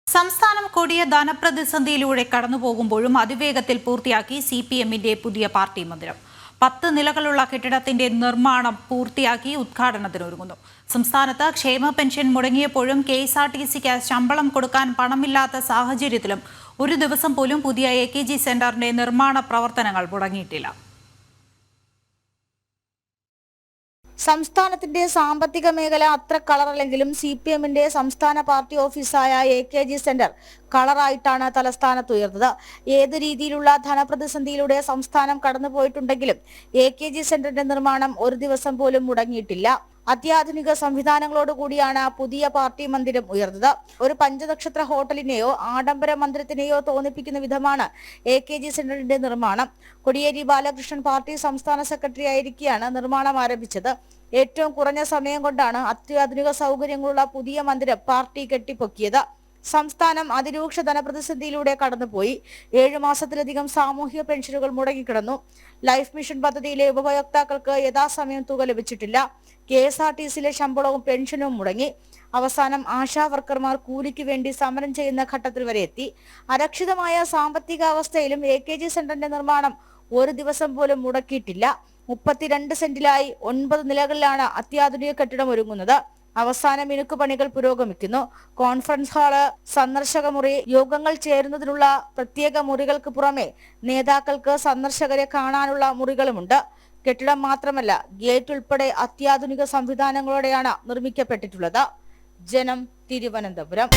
സംസ്ഥാനം കൊടിയ ധനപ്രതിസന്ധിയിലൂടെ കടന്നുപോകുമ്പോഴും അതിവേഗത്തിൽ പൂർത്തിയാക്കി CPM-ന്റെ പുതിയ പാർട്ടി മന്ദിരം. 10 നിലകളുള്ള കെട്ടിടത്തിന്റെ നിർമ്മാണം പൂർത്തിയാക്കി ഉദ്ഘാടനത്തിനൊരുങ്ങുന്നു. സംസ്ഥാനത്ത് ക്ഷേമ പെൻഷൻ മുടങ്ങിയപ്പോഴും KSRTCക്ക് ശമ്പളം കൊടുക്കാൻ പണമില്ലാത്ത സാഹചര്യത്തിലും ഒരു ദിവസം പോലും പുതിയ AKG സെന്ററിന്റെ നിർമ്മാണ പ്രവർത്തനങ്ങൾ മുടങ്ങിയിട്ടില്ല. സംസ്ഥാനത്തിന്റെ സാമ്പത്തിക മേഖല അത്ര കളറല്ലെങ്കിലും CPM-ന്റെ സംസ്ഥാന പാർട്ടി ഓഫീസായ AKG സെന്റർ കളറായിട്ടാണ് തലസ്ഥാനത്ത് ഉയർന്നത്. ഏത് രീതിയിലുള്ള ധനപ്രതിസന്ധിയിലൂടെ സംസ്ഥാനം കടന്നുപോയിട്ടുണ്ടെങ്കിലും AKG സെന്ററിന്റെ നിർമ്മാണം ഒരു ദിവസം പോലും മുടങ്ങിയിട്ടില്ല. അത്യാധുനിക സംവിധാനങ്ങളോടുകൂടിയാണ് പുതിയ പാർട്ടി മന്ദിരം ഉയർന്നത്. ഒരു പഞ്ചനക്ഷത്ര ഹോട്ടലിനെയോ ആഡംബര മന്ദിരത്തിനെയോ തോന്നിപ്പിക്കുന്ന വിധമാണ് AKG സെന്ററിന്റെ നിർമ്മാണം. കോടിയേരി ബാലകൃഷ്ണൻ പാർട്ടി സംസ്ഥാന സെക്രട്ടറി ആയിരിക്കെയാണ് നിർമ്മാണം ആരംഭിച്ചത്. ഏറ്റവും കുറഞ്ഞ സമയം കൊണ്ടാണ് അത്യാധുനിക സൗകര്യങ്ങളുള്ള പുതിയ മന്ദിരം പാർട്ടി കെട്ടിപ്പൊക്കിയത്. സംസ്ഥാനം അതിരൂക്ഷ ധനപ്രതിസന്ധിയിലൂടെ കടന്നുപോയി. 7 മാസത്തിലധികം സാമൂഹിക പെൻഷനുകൾ മുടങ്ങിക്കിടന്നു. ലൈഫ് മിഷൻ പദ്ധതിയിലെ ഉപഭോക്താക്കൾക്ക് യഥാസമയം തുക ലഭിച്ചിട്ടില്ല. KSRTCയിലെ ശമ്പളവും പെൻഷനും മുടങ്ങി. അവസാനം ആശാ വർക്കർമാർ കൂലിക്ക് വേണ്ടി സമരം ചെയ്യുന്ന ഘട്ടത്തിൽ വരെ എത്തി. അരക്ഷിതമായ സാമ്പത്തിക അവസ്ഥയിലും AKG സെന്ററിന്റെ നിർമ്മാണം ഒരു ദിവസം പോലും മുടക്കിയിട്ടില്ല. 32 സെന്റിലായി 9 നിലകളിലാണ് അത്യാധുനിക കെട്ടിടം ഒരുങ്ങുന്നത്. അവസാന മിനുക്ക് പണികൾ പുരോഗമിക്കുന്നു. കോൺഫറൻസ് ഹാള്, സന്ദർശക മുറി, യോഗങ്ങൾ ചേരുന്നതിനുള്ള പ്രത്യേക മുറികൾക്ക് പുറമെ നേതാക്കൾക്ക് സന്ദർശകരെ കാണാനുള്ള മുറികളുമുണ്ട്. കെട്ടിടം മാത്രമല്ല, ഗേറ്റ് ഉൾപ്പെടെ അത്യാധുനിക സംവിധാനങ്ങളോടെയാണ് നിർമ്മിക്കപ്പെട്ടിട്ടുള്ളത്. ജനം, തിരുവനന്തപുരം.